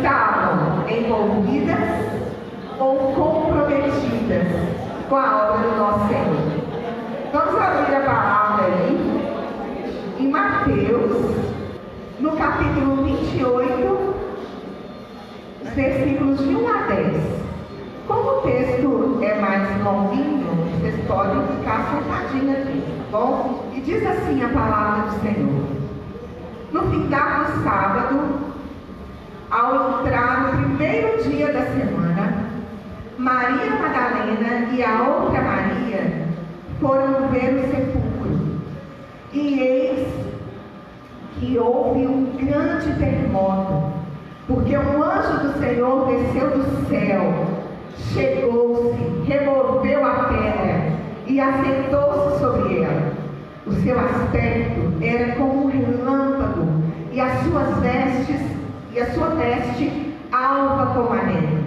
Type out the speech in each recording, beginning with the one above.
estavam envolvidas ou comprometidas com a obra do nosso Senhor. Vamos abrir a palavra aí, em Mateus, no capítulo 28, os versículos de 1 a 10. Como o texto é mais longuinho, vocês podem ficar sentadinhos aqui, tá bom? E diz assim a palavra do Senhor. No findar do sábado, ao entrar no primeiro dia da semana, Maria Madalena e a outra Maria foram ver o sepulcro. E eis que houve um grande terremoto, porque um anjo do Senhor desceu do céu, chegou-se, removeu a pedra e assentou-se sobre ela. O seu aspecto era como um relâmpago, e a sua veste alva como a neve.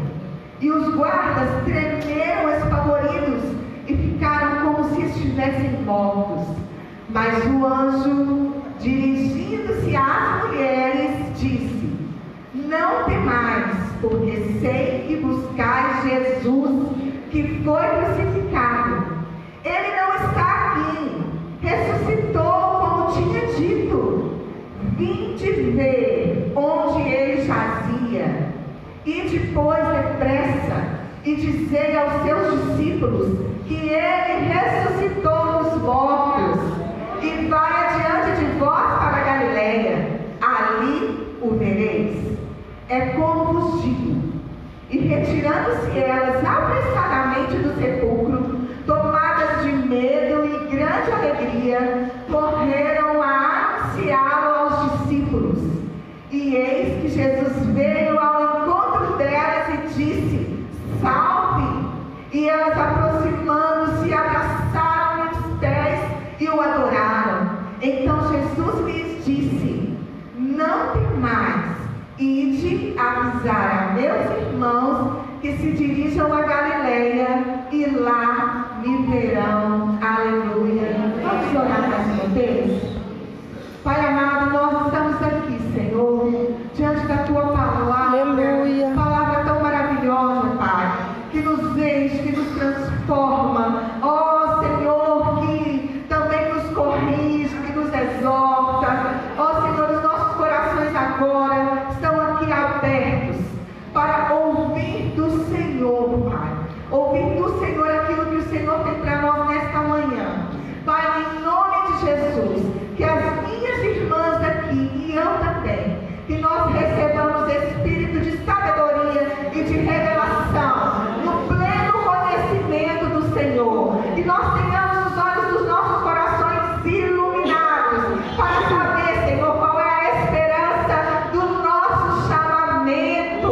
E os guardas tremeram espavoridos e ficaram como se estivessem mortos. Mas o anjo, dirigindo-se às mulheres, disse: não temais, porque sei que buscais Jesus, que foi crucificado. Ele não está aqui, ressuscitou como tinha dito. Vinde ver onde ele jazia. E depois depressa e dizei aos seus discípulos que ele ressuscitou dos mortos e vai adiante de vós para a Galileia. Ali o vereis. É como vos digo. E retirando-se elas apressadamente do sepulcro, tomadas de medo e grande alegria, correram a anunciá-lo aos discípulos. E eis que Jesus veio ao encontro delas e disse: salve! E elas, aproximando-se, abraçaram-lhe os pés e o adoraram. Então Jesus lhes disse: não temais, ide avisar a meus irmãos que se dirijam a Galileia, e lá me verão. Aleluia. Vamos orar mais uma vez? Pai amado, nós estamos aqui, Senhor, diante da Tua palavra. Aleluia. Palavra tão maravilhosa, Pai, que nos enche, que nos transforma. Ó Senhor, que também nos corrige, que nos exorta. Ó Senhor, os nossos corações agora estão aqui abertos para ouvir do Senhor, Pai. Ouvir do Senhor aquilo que o Senhor tem para nós nesta manhã. Pai, em nome de Jesus, que as minhas irmãs aqui e eu também, que nós recebamos espírito de sabedoria e de revelação, no pleno conhecimento do Senhor, que nós tenhamos os olhos dos nossos corações iluminados, para saber, Senhor, qual é a esperança do nosso chamamento.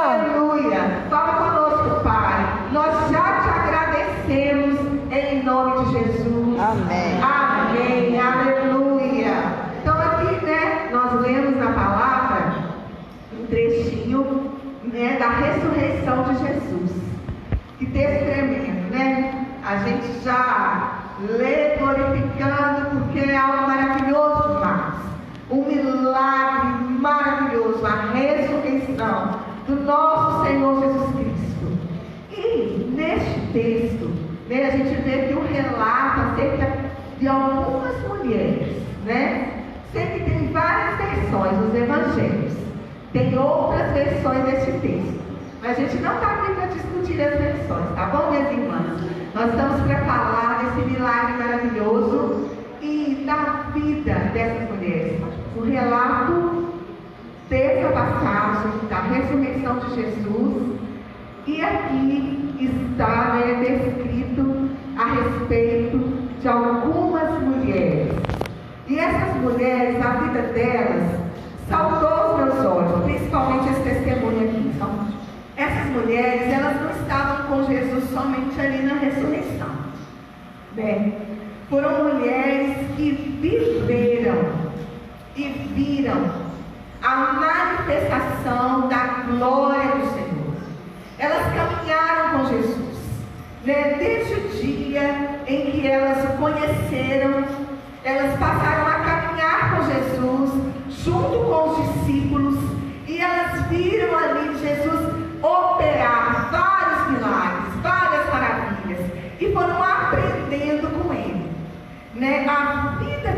Aleluia! Fala conosco, Pai. Nós já te agradecemos em nome de Jesus. Amém. Amém. Aleluia. Então aqui, nós lemos na palavra um trechinho, da ressurreição de Jesus. Que texto tremendo, A gente já lê glorificando porque é algo maravilhoso demais. Um milagre maravilhoso, a ressurreição do nosso Senhor Jesus Cristo. E neste texto, a gente vê que um relato acerca de algumas mulheres, Sempre tem várias versões nos evangelhos. Tem outras versões desse texto. Mas a gente não está aqui para discutir as versões, tá bom, minhas irmãs? Nós estamos para falar desse milagre maravilhoso e da vida dessas mulheres. O relato dessa passagem da ressurreição de Jesus. E aqui está descrito a respeito de algumas mulheres. E essas mulheres, a vida delas, saltou os meus olhos, principalmente esse testemunho aqui. Essas mulheres, elas não estavam com Jesus somente ali na ressurreição. Foram mulheres que viveram e viram a manifestação da glória do Senhor. Elas caminharam com Jesus, desde o dia em que elas o conheceram. Elas passaram a caminhar com Jesus, junto com os discípulos, e elas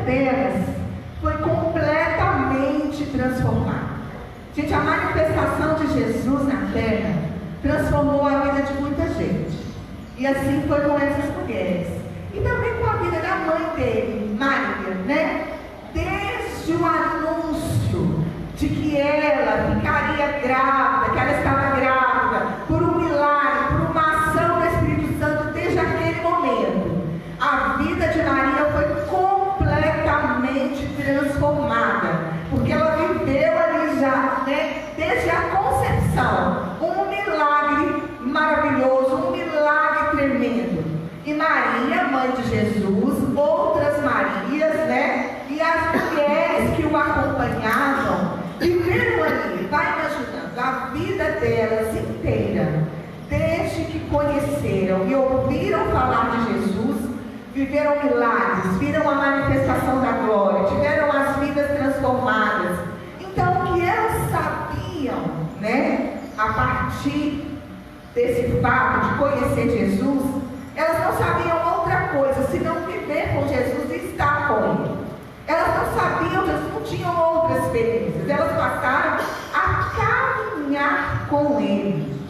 delas foi completamente transformada. Gente, a manifestação de Jesus na terra transformou a vida de muita gente. E assim foi com essas mulheres. E também com a vida da mãe dele, Maria, né? Desde o anúncio de que ela ficaria grávida, que ela estava grávida, por um milagre, por uma ação do Espírito Santo, desde aquele momento, a vida de Maria foi completamente transformada, porque ela viveu ali já, né, desde a concepção, um milagre maravilhoso, um milagre tremendo. E Maria, mãe de Jesus, outras Marias, né, e as mulheres que o acompanhavam, viveram ali, vai imaginando, a vida delas inteira, desde que conheceram e ouviram falar de Jesus, viveram milagres, viram a manifestação da glória, tiveram as vidas transformadas. Então, o que elas sabiam, né, a partir desse fato de conhecer Jesus, elas não sabiam outra coisa, senão viver com Jesus e estar com Ele. Elas não sabiam, elas não tinham outras experiências, elas passaram a caminhar com Ele.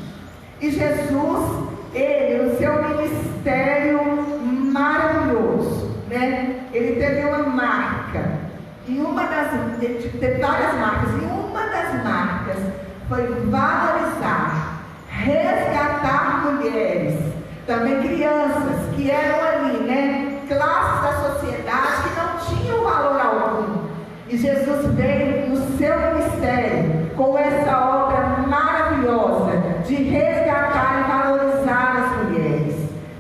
E Jesus, Ele, no seu ministério maravilhoso, né? Ele teve uma marca, e ele teve várias marcas, e uma das marcas foi valorizar, resgatar mulheres, também crianças que eram ali, né? Classes da sociedade que não tinham valor algum. E Jesus veio no seu ministério com essa obra maravilhosa de resgatar e valorizar as mulheres.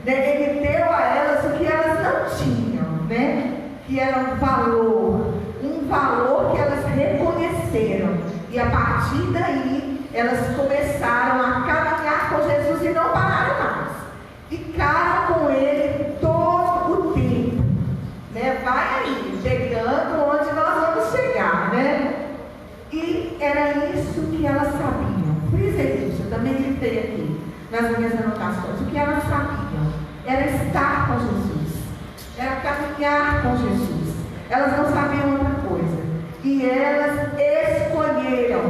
Ele deu a elas o que elas não tinham, né? Que era um valor que elas reconheceram. E a partir daí, elas começaram a caminhar com Jesus e não pararam mais. Ficaram com Ele todo o tempo, né? Vai aí, chegando onde nós vamos chegar, né? E era isso que elas sabiam. Frisa isso, eu também gritei aqui nas minhas anotações. O que elas sabiam era estar com Jesus, era caminhar com Jesus. Elas não sabiam outra coisa. E elas escolheram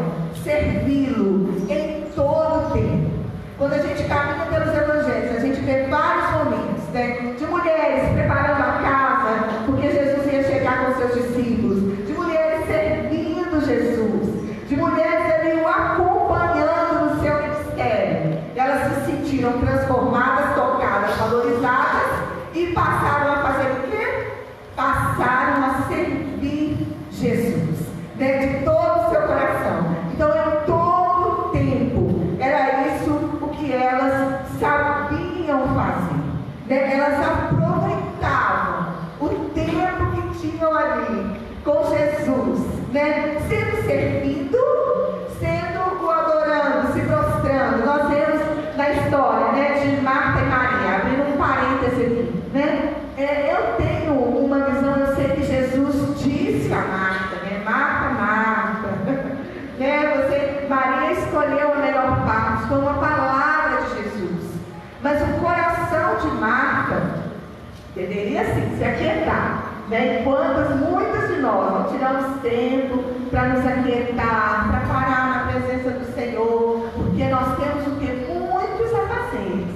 servi-lo em todo o tempo. Quando a gente caminha pelos evangelhos, a gente vê vários momentos, né, de mulheres preparando a casa, porque Jesus ia chegar com seus discípulos, de mulheres servindo Jesus, de mulheres ali o acompanhando no seu ministério. Elas se sentiram transformadas, tocadas, valorizadas e passaram a fazer o quê? Passaram a servir Jesus, né, de todo o seu coração. Então, em todo o tempo, era isso o que elas sabiam fazer, né? Elas aproveitavam o tempo que tinham ali com Jesus, né? Sendo servido, sendo o adorando, se prostrando. Nós vemos na história, né, de Marta e Maria, abrindo um parêntese aqui, né? Eu tenho uma visão, eu sei que Jesus disse a Marta, né? Marta, Marta, né? Maria escolheu a melhor parte, foi uma palavra de Jesus. Mas o coração de Marta deveria sim se aquietar, né? Enquanto muitas de nós não tiramos tempo para nos aquietar, para parar na presença do Senhor, porque nós temos o que? Muitos afazeres.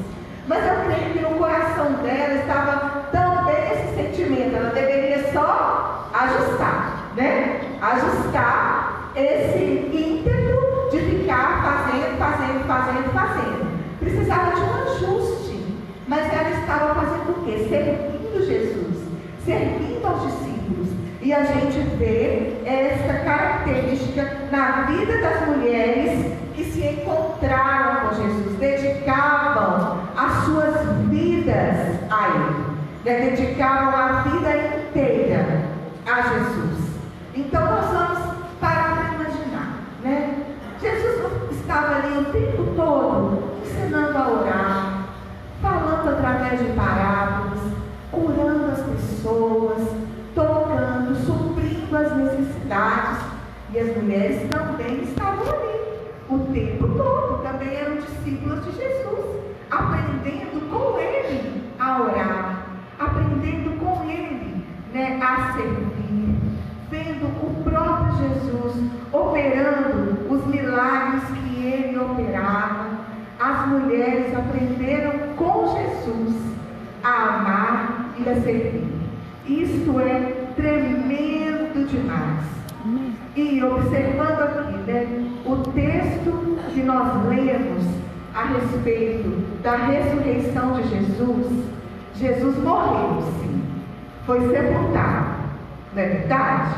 Mas eu creio que no coração dela estava também esse sentimento. Ela deveria só ajustar, né? Ajustar esse ímpeto de ficar fazendo. Precisava de um ajuste. Mas ela estava fazendo o quê? Servindo Jesus, servindo aos discípulos. E a gente vê essa característica na vida das mulheres que se encontraram com Jesus, dedicavam as suas vidas a Ele, dedicavam a vida inteira a Jesus. Então nós vamos parar para imaginar, né? Jesus estava ali o tempo todo ensinando a orar, falando através de parábolas, curando as pessoas, tocando, suprindo as necessidades. E as mulheres também estavam ali o tempo todo, também eram discípulas de Jesus, aprendendo com Ele a orar, aprendendo com Ele, né, a servir. vendo o próprio Jesus operando os milagres que ele operava, as mulheres aprenderam com Jesus a amar e a servir. Isto é tremendo demais. E observando aqui, o texto que nós lemos a respeito da ressurreição de Jesus, Jesus morreu, sim, foi sepultado, não é verdade?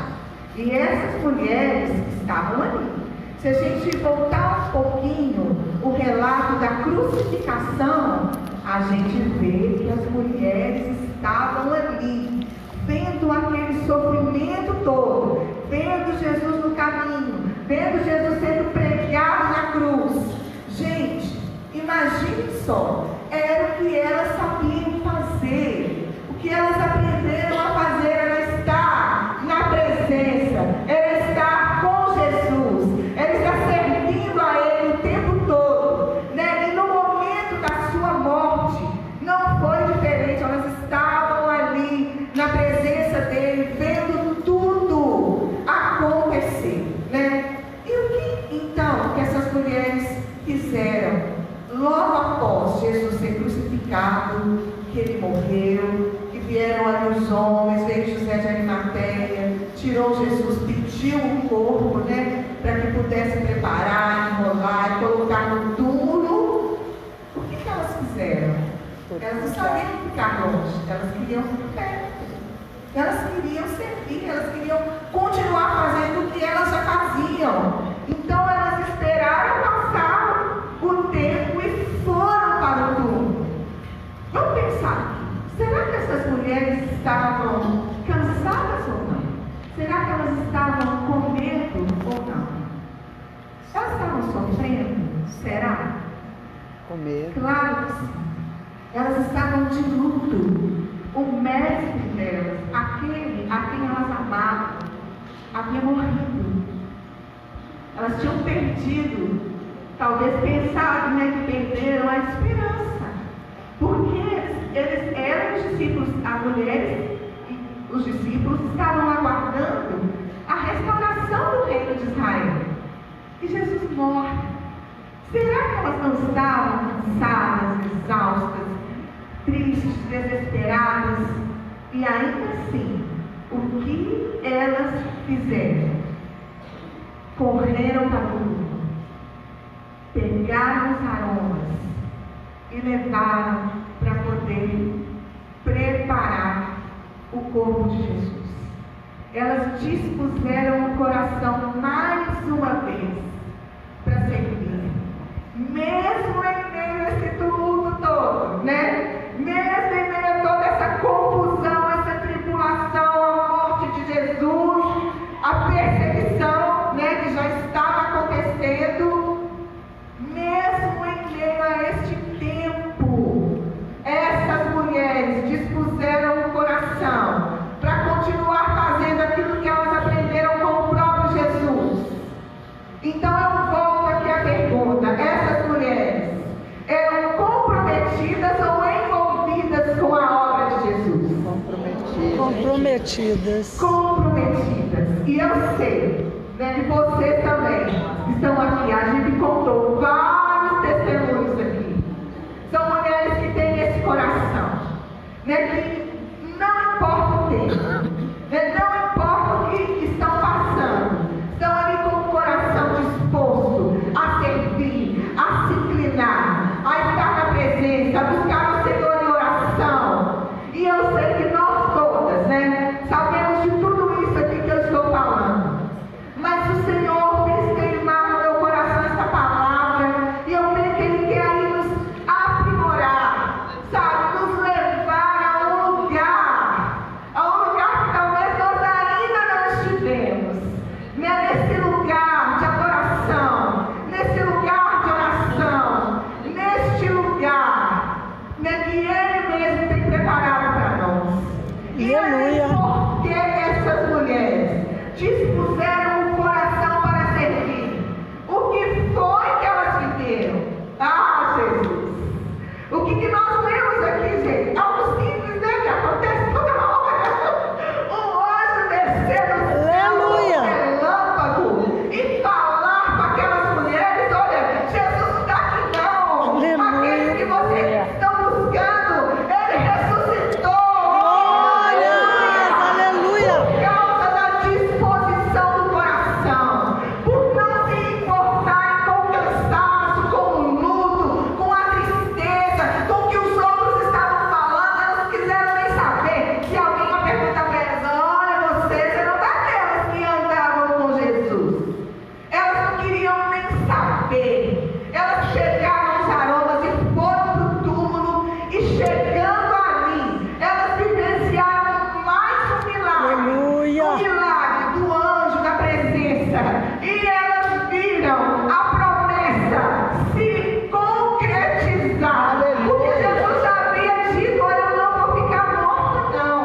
E essas mulheres estavam ali. Se a gente voltar um pouquinho o relato da crucificação, a gente vê que as mulheres estavam ali, vendo aquele sofrimento todo, vendo Jesus no caminho, vendo Jesus sendo pregado na cruz. Gente, imagine só, era o que elas sabiam fazer, o que elas aprenderam a fazer era estar na presença, era estar com Jesus, era estar servindo a Ele o tempo todo, né? E no momento da sua morte, não foi diferente, elas estavam ali na presença dele, vendo tudo acontecer, né? E o que então que essas mulheres fizeram logo após Jesus ser crucificado, que ele morreu, que vieram ali os homens, veio José de Arimateia, tirou Jesus, pediu o corpo, né, para que pudesse preparar, enrolar, colocar no túmulo. O que elas fizeram? Elas não sabiam ficar longe, elas queriam ficar perto. Elas queriam servir, elas queriam continuar fazendo o que elas já faziam. Então elas esperaram passar o tempo e foram para o túmulo. Vamos pensar aqui. Será que essas mulheres estavam cansadas ou não? Será que elas estavam com medo ou não? Elas estavam sofrendo? Será? Com medo. Claro que sim. Elas estavam de luto. O mestre delas, aquele a quem elas amavam, havia morrido. Elas tinham perdido, talvez pensado, né, que perderam a esperança. Porque eles eram os discípulos, as mulheres e os discípulos estavam aguardando a restauração do reino de Israel. E Jesus morre. Será que elas não estavam cansadas, exaustas, tristes, desesperadas? E ainda assim, o que elas fizeram? Correram para o túmulo, pegaram os aromas e levaram para poder preparar o corpo de Jesus. Elas dispuseram o coração mais uma vez para servir, mesmo em meio a esse tumulto todo, né? Mesmo em meio a toda essa confusão, essa tribulação, a morte de Jesus, a perseguição, né, que já estava acontecendo, mesmo em meio a este tempo, essas mulheres dispuseram o coração para continuar fazendo aquilo que elas aprenderam com o próprio Jesus. Então eu volto aqui à pergunta: essas mulheres eram comprometidas ou envolvidas com a obra de Jesus? Comprometidas. Comprometidas. E eu sei, né, e vocês também que estão aqui, a gente contou vários testemunhos aqui. São mulheres que têm esse coração, né, que não importa o tempo, né, não importa o que estão passando, estão ali com o coração disposto a servir, a se inclinar, a estar na presença, a buscar o Senhor em oração. E eu sei que nós todas, né, sabemos de tudo isso aqui que eu estou falando. Mas o Senhor fez queimar no meu coração essa palavra, e eu creio que Ele quer aí nos aprimorar, sabe, nos levar a um morrer. Elas pegaram os aromas e foram para o túmulo, e chegando ali, elas vivenciaram mais um milagre. Aleluia. Um milagre do anjo da presença. E elas viram a promessa se concretizar. Porque Jesus já havia dito: olha, eu não vou ficar morto, não.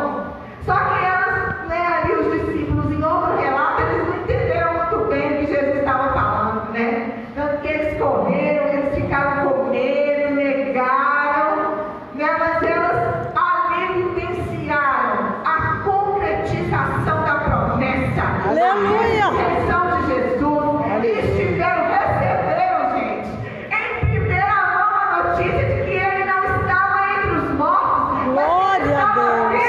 Só que elas, né, ali os discípulos, em outro relato, eles não entenderam muito bem o que Jesus estava falando, né? Tanto que eles correram, eles ficaram com medo, negaram, né? Mas elas ali vivenciaram a concretização da promessa. Aleluia. A ressurreição de Jesus. Receberam, gente, em primeira mão a notícia de que ele não estava entre os mortos. Glória a Deus.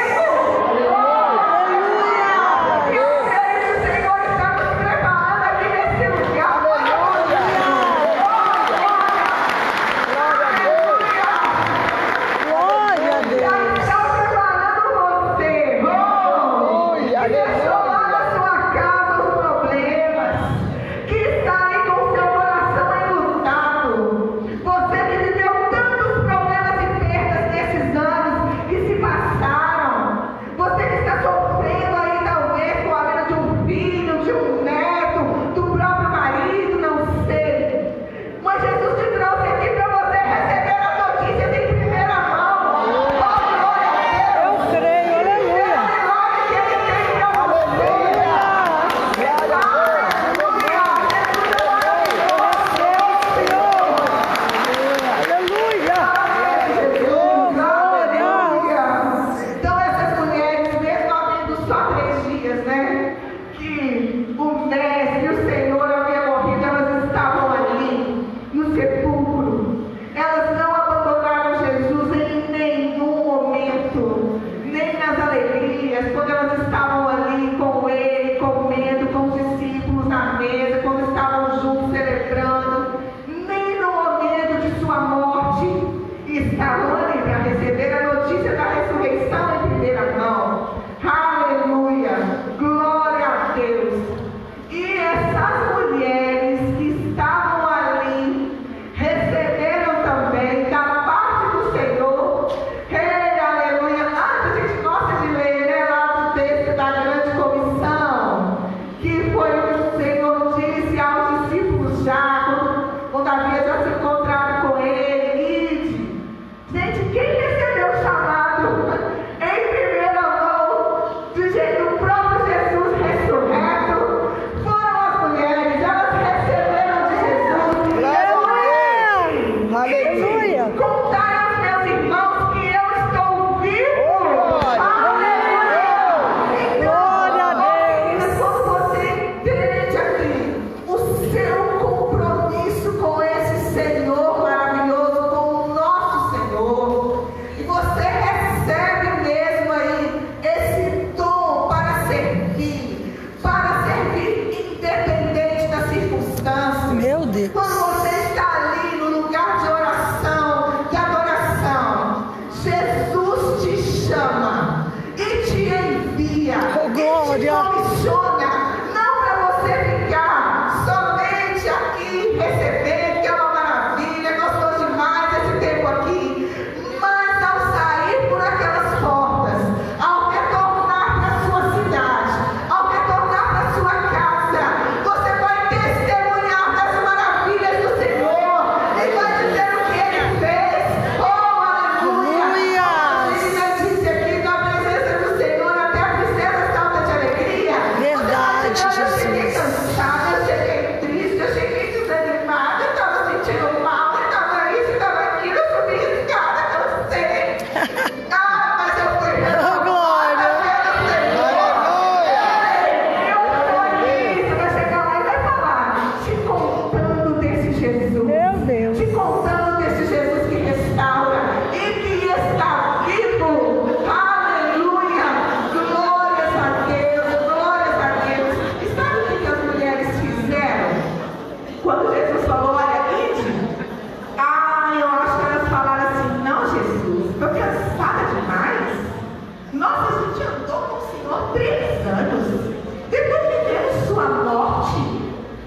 Depois viemos sua morte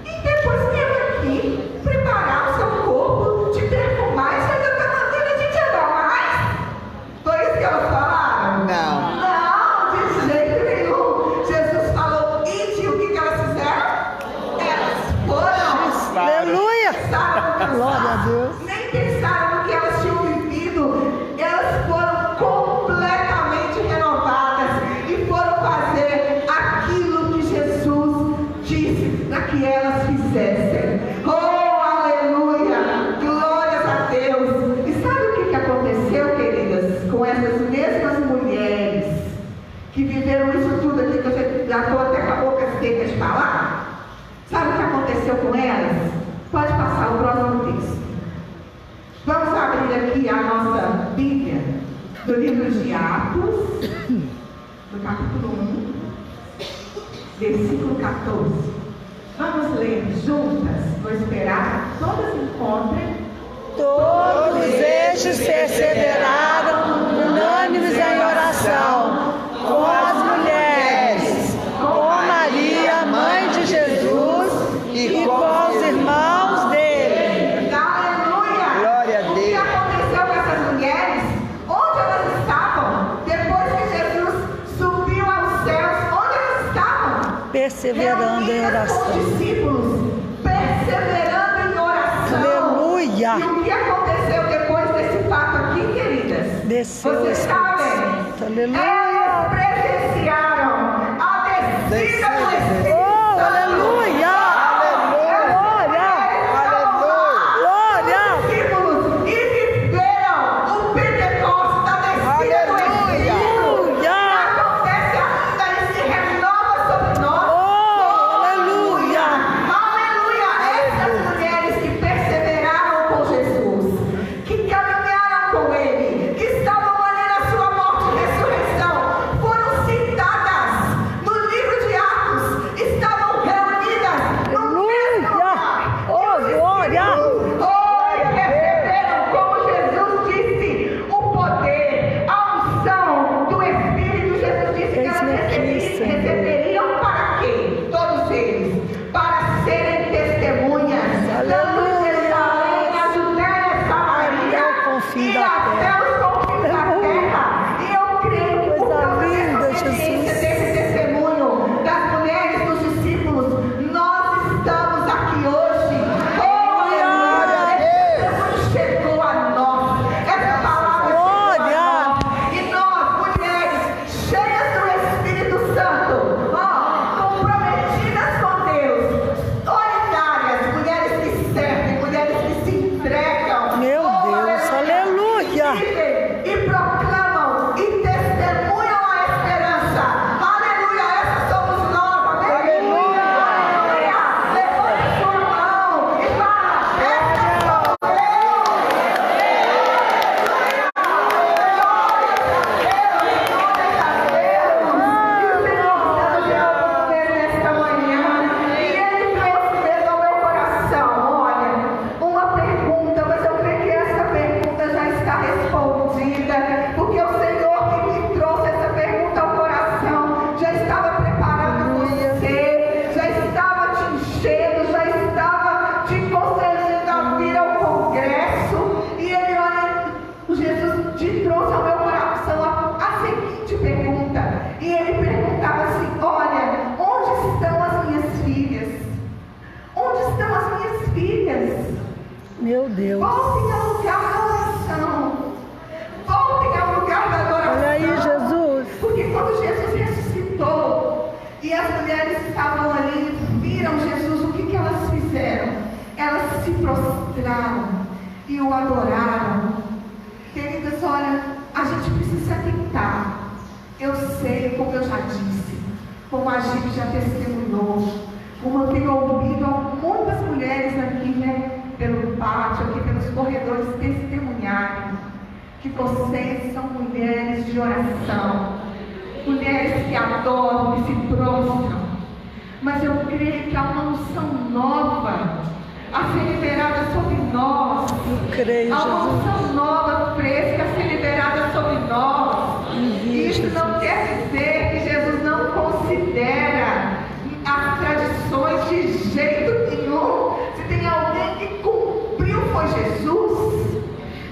e depois viemos aqui preparar o Aleluia. Glória a Deus. Nem pensaram no que elas tinham vivido. Elas foram completamente renovadas e foram fazer aquilo que Jesus disse para que elas fizessem. Oh, aleluia! Glórias a Deus! E sabe o que aconteceu, queridas, com essas mesmas mulheres que viveram isso tudo aqui, que eu já estou até com a boca seca de falar? Sabe o que aconteceu com elas? Pode passar o próximo texto. Vamos abrir aqui a nossa Bíblia, do livro de Atos, no capítulo 1, versículo 14. Vamos ler juntas? Vou esperar que todas encontrem. Todos estes perseveraram unânimes em oração com as mulheres, com Maria, mãe de Jesus, e com os irmãos dele. Aleluia! Glória a Deus. O que aconteceu com essas mulheres? Onde elas estavam? Depois que Jesus subiu aos céus, onde elas estavam? Perseverando em Reunidas com oração. os discípulos, perseverando em oração. Aleluia. E o que aconteceu depois desse fato aqui, queridas? Desceu o Vocês Espírito sabem? Santo. Aleluia. Elas presenciaram a descida do Espírito Oh, Santo. aleluia. Glória. Glória. Discípulos e viveram o Pentecostes da descida do Espírito. Aleluia. Acontece ainda e se renova sobre nós. Oh, aleluia. Aleluia! Essas mulheres que perseveraram com Jesus, que caminharam com Ele, que estavam ali na sua morte e ressurreição, foram citadas no livro de Atos, estavam reunidas no mesmo lugar. Oh, glória. Oh, e receberam, como Jesus disse, o poder, a unção do Espírito. Jesus disse que elas Eis-me aqui, Senhor. receberiam para quê? Todos eles, para serem testemunhas. Aleluia. Tanto Jerusalém, a Judéia, Samaria Até o confim e da até terra. os confins da terra. E eu creio que por Coisa causa linda, dessa experiência, Jesus. desse testemunho das mulheres, dos discípulos, nós estamos aqui hoje. Oh, aleluia! Esse testemunho chegou a nós. Essa palavra chegou a Glória. nós. E nós, mulheres, cheias do Espírito Santo, ó, comprometidas com Deus, solidárias, mulheres que servem, mulheres que se entregam. Meu Oh, Deus, aleluia. vivem e proclamam e testemunham a esperança. Aleluia, essas somos nós. Amém? Aleluia. Aleluia. Levante sua mão e fala: essas somos nesta manhã, e Ele trouxe mesmo ao meu coração, olha, uma pergunta, mas eu creio que essa pergunta já está respondida, porque o Senhor que me trouxe essa pergunta ao coração já estava preparando você, já estava te enchendo, já estava te constrangendo a vir ao congresso, e Ele, olha, Jesus te trouxe ao meu coração a seguinte pergunta, e Ele perguntava assim: olha, onde estão as minhas filhas? Onde estão as minhas filhas? Meu Deus. Voltem ao lugar da oração. Voltem ao lugar da adoração. Olha aí, Jesus. Porque quando Jesus ressuscitou e as mulheres estavam ali, viram Jesus, o que elas fizeram? Elas se prostraram e o adoraram. Queridas, olha, a gente precisa se atentar. Eu sei, como eu já disse, como a gente já testemunhou, como eu tenho ouvido muitas mulheres aqui, né, pelo pátio, aqui pelos corredores, testemunharem que vocês são mulheres de oração, mulheres que adoram, que se prostram. Mas eu creio que há uma unção nova a ser liberada sobre nós. Eu creio, Há uma Jesus. unção nova, fresca, a ser liberada sobre nós. Envia, Isso não Jesus. quer dizer que Jesus não considera as tradições de jeito nenhum. Se tem alguém que cumpriu, foi Jesus.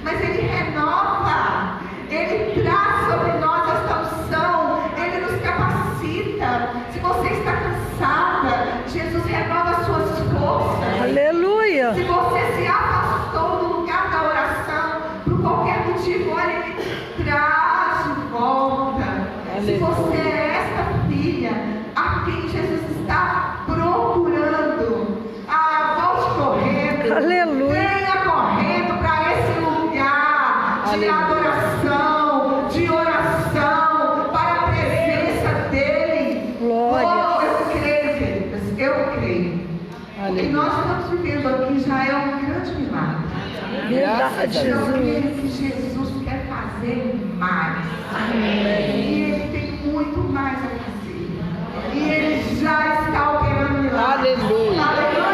Mas Ele renova, Ele traz sobre nós esta unção, Ele nos capacita. Se você está cansada, Jesus renova as suas forças. Aleluia. Se você Aleluia. Venha correndo para esse lugar de Aleluia. adoração, de oração, para a presença dele. Glória. Oh, eu creio, queridas, eu creio. O que Aleluia. nós estamos vivendo aqui já é um grande milagre. Verdade, Eu Jesus. creio que Jesus quer fazer mais. Amém. E Ele tem muito mais a fazer. E Ele já está operando milagres. Aleluia. Aleluia.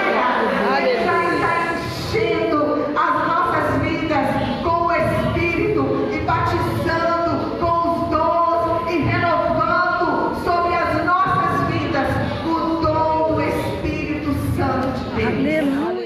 Ele já Aleluia. está enchendo as nossas vidas com o Espírito e batizando com os dons e renovando sobre as nossas vidas o dom do Espírito Santo de Deus. Aleluia.